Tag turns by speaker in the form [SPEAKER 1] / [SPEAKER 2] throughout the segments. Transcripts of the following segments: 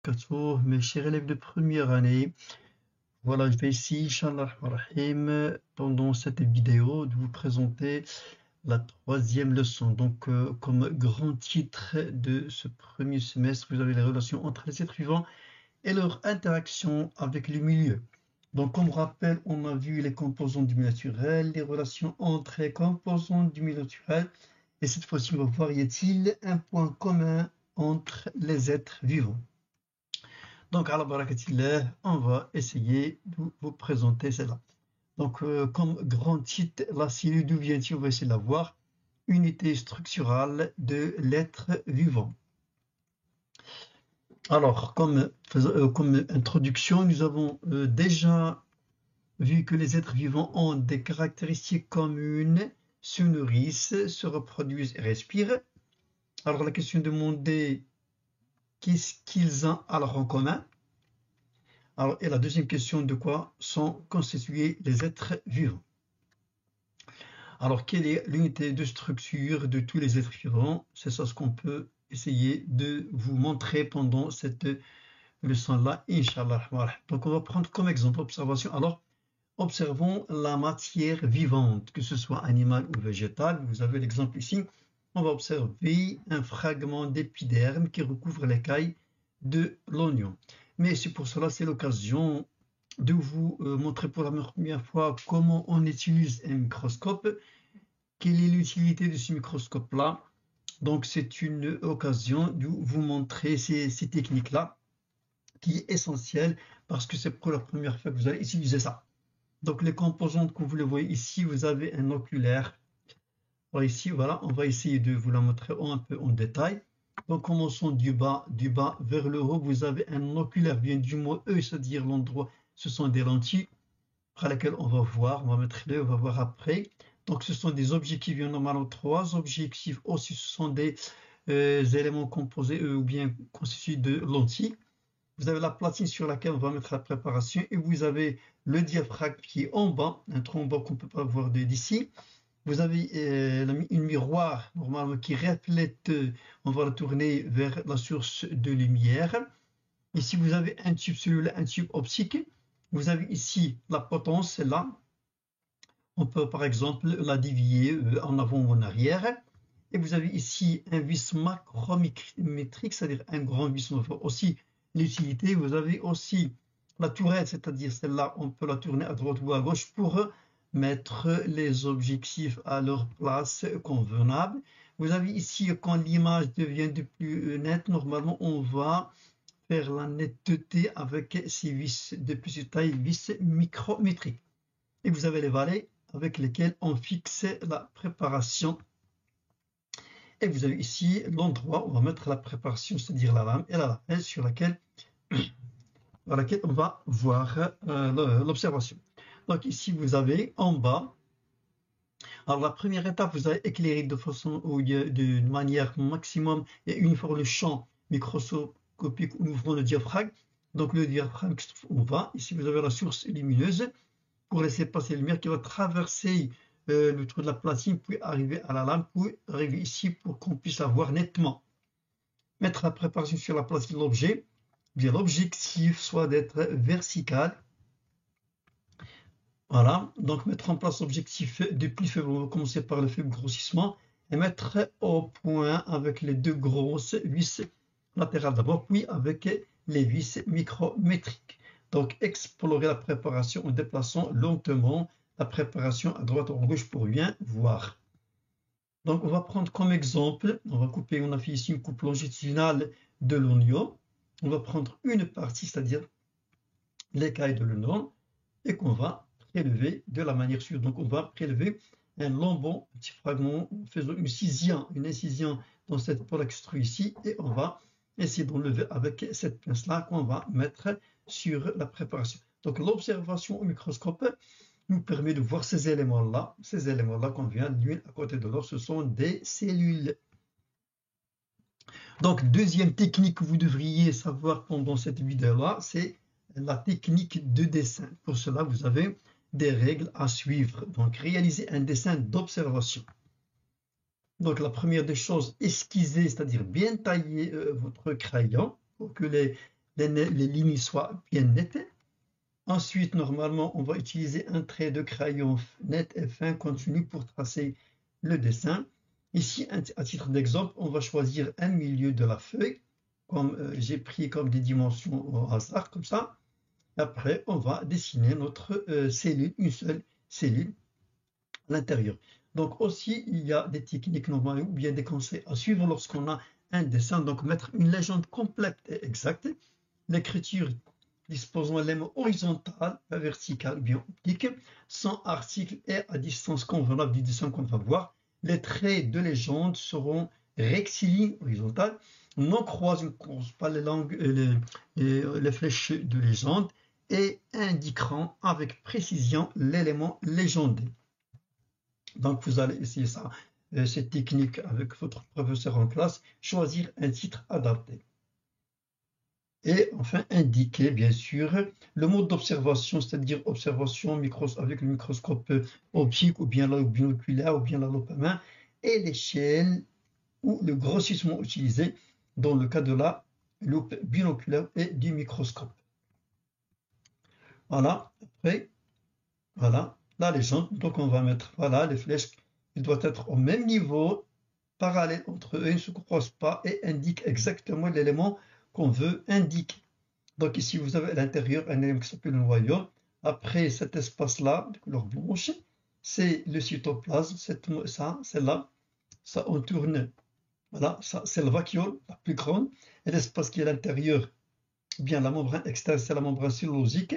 [SPEAKER 1] barakatuh, mes chers élèves de première année. Voilà, je vais essayer, Inch'Allah Rahim, pendant cette vidéo, de vous présenter la troisième leçon. Donc, comme grand titre de ce premier semestre, vous avez les relations entre les êtres vivants et leur interaction avec le milieu. Donc, comme rappel, on a vu les composants du milieu naturel, les relations entre les composants du milieu naturel. Et cette fois-ci, on va voir, y a-t-il un point commun entre les êtres vivants? Donc, à la barakatillah, on va essayer de vous présenter cela. Donc, comme grand titre, la cellule, d'où vient-il? On va essayer de la voir. Unité structurale de l'être vivant. Alors, comme introduction, nous avons déjà vu que les êtres vivants ont des caractéristiques communes, se nourrissent, se reproduisent et respirent. Alors, la question demandée, qu'est-ce qu'ils ont alors en commun? Alors, et la deuxième question, de quoi sont constitués les êtres vivants? Alors, quelle est l'unité de structure de tous les êtres vivants? C'est ça ce qu'on peut essayer de vous montrer pendant cette leçon-là, Inch'Allah. Donc, on va prendre comme exemple observation. Alors, observons la matière vivante, que ce soit animale ou végétale. Vous avez l'exemple ici. On va observer un fragment d'épiderme qui recouvre l'écaille de l'oignon. Mais c'est pour cela, c'est l'occasion de vous montrer pour la première fois comment on utilise un microscope. Quelle est l'utilité de ce microscope-là? Donc, c'est une occasion de vous montrer ces techniques-là, qui est essentielle parce que c'est pour la première fois que vous allez utiliser ça. Donc, les composantes que vous le voyez ici, vous avez un oculaire. Alors ici, voilà, on va essayer de vous la montrer un peu en détail. Donc, commençons du bas vers le haut. Vous avez un oculaire, bien du mot E, c'est-à-dire l'endroit, ce sont des lentilles par lesquelles on va voir, on va mettre les, on va voir après. Donc, ce sont des objectifs, il y en a normalement 3 objectifs aussi, ce sont des éléments composés ou bien constitués de lentilles. Vous avez la platine sur laquelle on va mettre la préparation et vous avez le diaphragme qui est en bas, un trou en bas qu'on ne peut pas voir d'ici. Vous avez une miroir normalement qui reflète, on va la tourner vers la source de lumière. Ici, vous avez un tube cellulaire, un tube optique. Vous avez ici la potence, celle-là. On peut par exemple la dévier en avant ou en arrière. Et vous avez ici un vis macrométrique, c'est-à-dire un grand vis. On voit aussi l'utilité. Vous avez aussi la tourette, c'est-à-dire celle-là, on peut la tourner à droite ou à gauche pour mettre les objectifs à leur place convenable. Vous avez ici, quand l'image devient de plus nette, normalement, on va faire la netteté avec ces vis de petite taille, vis micrométriques. Et vous avez les valets avec lesquels on fixe la préparation. Et vous avez ici l'endroit où on va mettre la préparation, c'est-à-dire la lame et la lamelle sur laquelle on va voir l'observation. Donc ici, vous avez en bas, alors la première étape, vous allez éclairer de manière maximum et uniforme le champ microscopique où nous ouvrons le diaphragme. Donc le diaphragme, on va, ici vous avez la source lumineuse pour laisser passer la lumière qui va traverser le trou de la platine, puis arriver à la lame, puis arriver ici pour qu'on puisse la voir nettement. Mettre la préparation sur la platine de l'objet, bien l'objectif soit d'être vertical. Voilà, donc mettre en place l'objectif de plus faible, on va commencer par le faible grossissement et mettre au point avec les deux grosses vis latérales d'abord, puis avec les vis micrométriques. Donc explorer la préparation en déplaçant lentement la préparation à droite ou à gauche pour bien voir. Donc on va prendre comme exemple, on va couper, on a fait ici une coupe longitudinale de l'oignon. On va prendre une partie, c'est-à-dire l'écaille de l'oignon, et qu'on va prélever de la manière suivante. Donc on va prélever un lambon, un petit fragment, en faisant une incision dans cette polextrue ici, et on va essayer d'enlever avec cette pince-là qu'on va mettre sur la préparation. Donc l'observation au microscope nous permet de voir ces éléments-là qu'on vient l'une à côté de l'autre, ce sont des cellules. Donc deuxième technique que vous devriez savoir pendant cette vidéo-là, c'est la technique de dessin. Pour cela, vous avez des règles à suivre. Donc réaliser un dessin d'observation. Donc la première des choses, esquisser, c'est-à-dire bien tailler votre crayon pour que les lignes soient bien nettes. Ensuite, normalement, on va utiliser un trait de crayon net et fin continu pour tracer le dessin. Ici, à titre d'exemple, on va choisir un milieu de la feuille, comme j'ai pris comme des dimensions au hasard, comme ça. Après, on va dessiner notre cellule, une seule cellule à l'intérieur. Donc aussi, il y a des techniques normales ou bien des conseils à suivre lorsqu'on a un dessin. Donc mettre une légende complète et exacte. L'écriture disposant l'élément horizontal, pas vertical ou bien optique, sans article et à distance convenable du dessin qu'on va voir. Les traits de légende seront rectilignes, horizontales, non croisés, ne croisent pas les flèches de légende et indiqueront avec précision l'élément légendé. Donc vous allez essayer ça, cette technique avec votre professeur en classe, choisir un titre adapté. Et enfin, indiquer bien sûr le mode d'observation, c'est-à-dire observation avec le microscope optique ou bien la loupe binoculaire ou bien la loupe à main, et l'échelle ou le grossissement utilisé dans le cas de la loupe binoculaire et du microscope. Voilà, après, voilà, la légende. Donc on va mettre, voilà, les flèches, ils doivent être au même niveau, parallèles entre eux, ils ne se croisent pas et indiquent exactement l'élément qu'on veut indiquer. Donc ici, vous avez à l'intérieur un élément qui s'appelle le noyau. Après cet espace-là, de couleur blanche, c'est le cytoplasme, celle-là, ça on tourne. Voilà, ça c'est le vacuole, la plus grande. Et l'espace qui est à l'intérieur, bien la membrane externe, c'est la membrane cellulosique.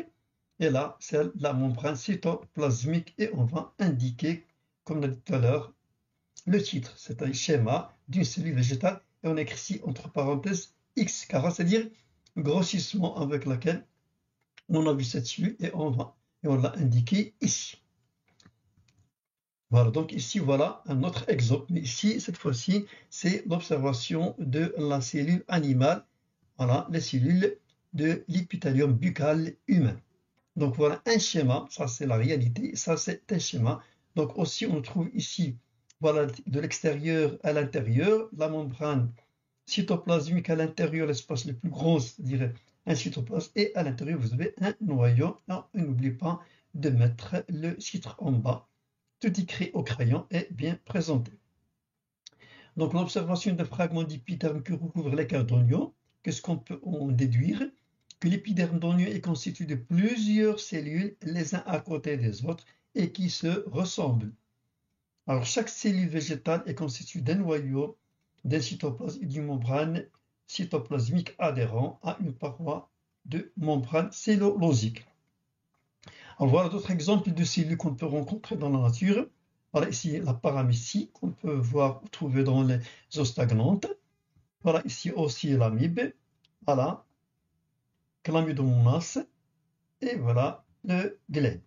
[SPEAKER 1] Et là, c'est la membrane cytoplasmique. Et on va indiquer, comme on a dit tout à l'heure, le titre. C'est un schéma d'une cellule végétale. Et on écrit ici, entre parenthèses, X carré, c'est-à-dire grossissement avec laquelle on a vu cette cellule et on l'a indiqué ici. Voilà, donc ici, voilà un autre exemple. Mais ici, cette fois-ci, c'est l'observation de la cellule animale. Voilà, les cellules de l'épithélium buccal humain. Donc voilà un schéma, ça c'est la réalité, ça c'est un schéma. Donc aussi, on trouve ici, voilà, de l'extérieur à l'intérieur, la membrane cytoplasmique à l'intérieur, l'espace le plus grand, c'est-à-dire un cytoplasme, et à l'intérieur, vous avez un noyau. Et n'oubliez pas de mettre le titre en bas. Tout écrit au crayon est bien présenté. Donc l'observation de fragments d'épiderme qui recouvrent l'écart d'oignon, qu'est-ce qu'on peut en déduire? Que l'épiderme d'oignon est constitué de plusieurs cellules, les uns à côté des autres, et qui se ressemblent. Alors chaque cellule végétale est constituée d'un noyau, d'un cytoplasme et d'une membrane cytoplasmique adhérent à une paroi de membrane cellulosique. Alors voilà d'autres exemples de cellules qu'on peut rencontrer dans la nature. Voilà ici la paramécie qu'on peut voir trouver dans les eaux stagnantes. Voilà ici aussi l'amibe. Voilà, chlamydomonas. Et voilà le glèbe.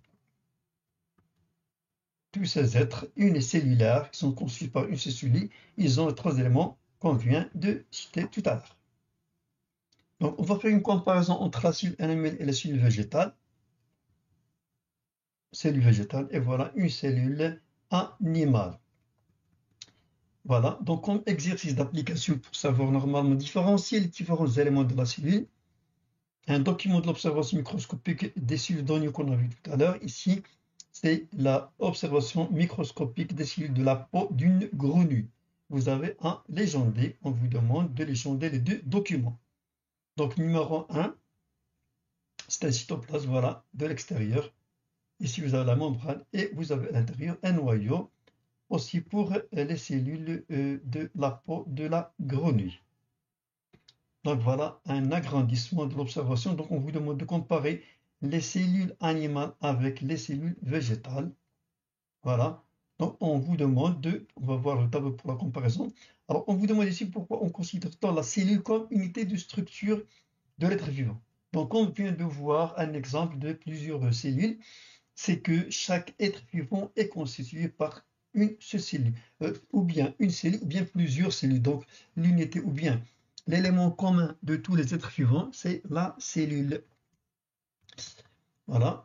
[SPEAKER 1] Tous ces êtres unicellulaires qui sont constitués par une seule cellule, ils ont les trois éléments qu'on vient de citer tout à l'heure. Donc on va faire une comparaison entre la cellule animale et la cellule végétale. Cellule végétale, et voilà une cellule animale. Voilà, donc comme exercice d'application pour savoir normalement différencier les différents éléments de la cellule, un document de l'observation microscopique des cellules d'oignon qu'on a vu tout à l'heure, ici, c'est l'observation microscopique des cellules de la peau d'une grenouille. Vous avez un légendé, on vous demande de légender les deux documents. Donc numéro 1, c'est un cytoplasme, voilà, de l'extérieur. Ici, vous avez la membrane et vous avez à l'intérieur un noyau, aussi pour les cellules de la peau de la grenouille. Donc voilà un agrandissement de l'observation. Donc on vous demande de comparer les cellules animales avec les cellules végétales. Voilà. Donc on vous demande on va voir le tableau pour la comparaison. Alors on vous demande ici pourquoi on considère la cellule comme unité de structure de l'être vivant. Donc on vient de voir un exemple de plusieurs cellules. C'est que chaque être vivant est constitué par une seule cellule, ou bien une cellule, ou bien plusieurs cellules. Donc l'unité, ou bien l'élément commun de tous les êtres vivants, c'est la cellule. Voilà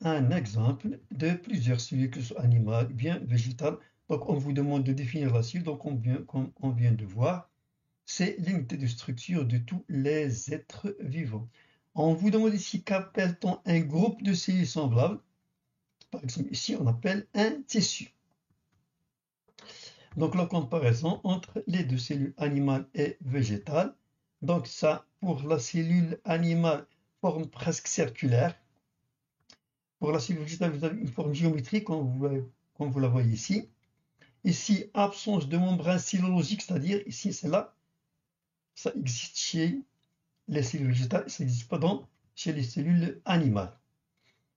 [SPEAKER 1] un exemple de plusieurs cellules, que ce soit animales, bien végétales. Donc on vous demande de définir la cellule, donc comme on vient de voir. c'est l'unité de structure de tous les êtres vivants. On vous demande ici qu'appelle-t-on un groupe de cellules semblables. Par exemple, ici, on appelle un tissu. Donc, la comparaison entre les deux cellules animales et végétales. Donc, ça, pour la cellule animale, forme presque circulaire. Pour la cellule végétale, vous avez une forme géométrique, comme vous la voyez ici. Ici, absence de membrane cellulosique, c'est-à-dire, ici, c'est là, ça existe chez les cellules végétales, ça n'existe pas chez les cellules animales.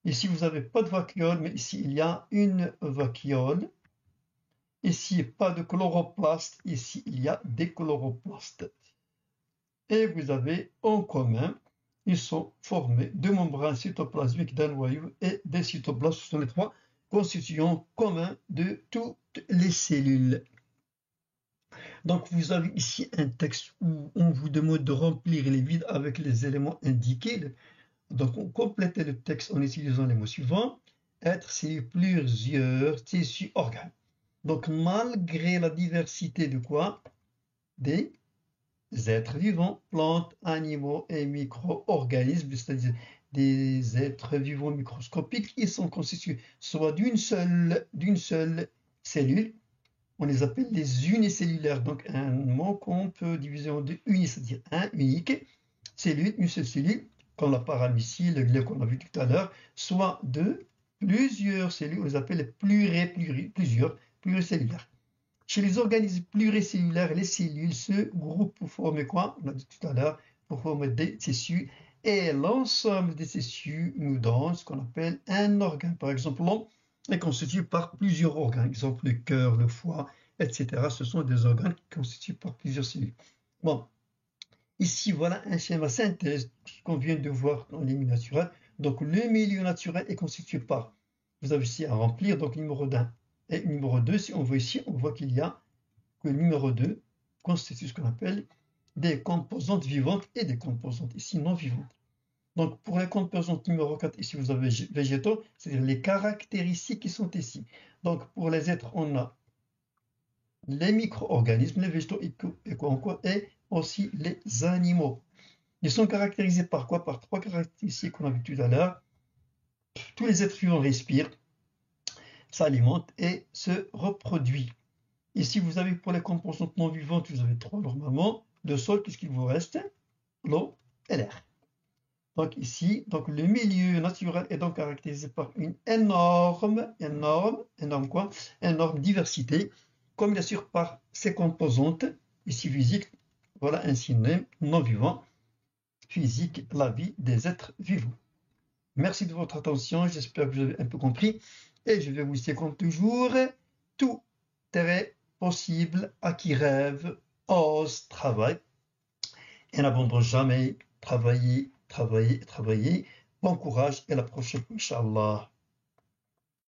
[SPEAKER 1] Ici, vous n'avez pas de vacuole, mais ici, il y a une vacuole. Ici, pas de chloroplastes. Ici, il y a des chloroplastes. Et vous avez en commun, ils sont formés de membranes cytoplasmiques d'un noyau et des cytoplasmes. Ce sont les trois constituants communs de toutes les cellules. Donc, vous avez ici un texte où on vous demande de remplir les vides avec les éléments indiqués. Donc, on complète le texte en utilisant les mots suivants. Être, c'est plusieurs tissus organes. Donc, malgré la diversité de quoi? Des êtres vivants, plantes, animaux et micro-organismes, c'est-à-dire des êtres vivants microscopiques, ils sont constitués soit d'une seule cellule, on les appelle les unicellulaires. Donc, un mot qu'on peut diviser en deux, uni, c'est-à-dire un unique, cellule, une seule cellule, comme la paramycine, le glaive qu'on a vu tout à l'heure, soit de plusieurs cellules, on les appelle pluricellulaires. Chez les organismes pluricellulaires, les cellules se groupent pour former quoi? On a dit tout à l'heure, pour former des tissus. Et l'ensemble des tissus nous donne ce qu'on appelle un organe. Par exemple, l'homme est constitué par plusieurs organes. Par exemple, le cœur, le foie, etc. Ce sont des organes constitués par plusieurs cellules. Bon, ici, voilà un schéma synthèse qu'on vient de voir dans les milieux naturels. Donc, le milieu naturel est constitué par, vous avez ici à remplir, donc numéro 1 et numéro 2. Si on voit ici, on voit qu'il y a que le numéro 2 constitue ce qu'on appelle des composantes vivantes et des composantes ici non vivantes. Donc, pour les composantes numéro 4, ici vous avez végétaux, c'est-à-dire les caractéristiques qui sont ici. Donc, pour les êtres, on a les micro-organismes, les végétaux et aussi les animaux. Ils sont caractérisés par quoi? Par trois caractéristiques qu'on a vues tout à l'heure. Tous les êtres vivants respirent, s'alimentent et se reproduisent. Ici, vous avez pour les composantes non vivantes, vous avez trois normalement. Le sol, qu'est-ce qu'il vous reste? L'eau et l'air. Donc ici, donc le milieu naturel est donc caractérisé par une énorme quoi? Énorme diversité, comme bien sûr par ses composantes, ici physique, voilà un synonyme non vivant, physique, la vie des êtres vivants. Merci de votre attention, j'espère que vous avez un peu compris, et je vais vous dire comme toujours, tout est possible à qui rêve, ose, travaille, et n'abandonne jamais, travailler, travailler, travailler. Bon courage et à la prochaine, Inch'Allah.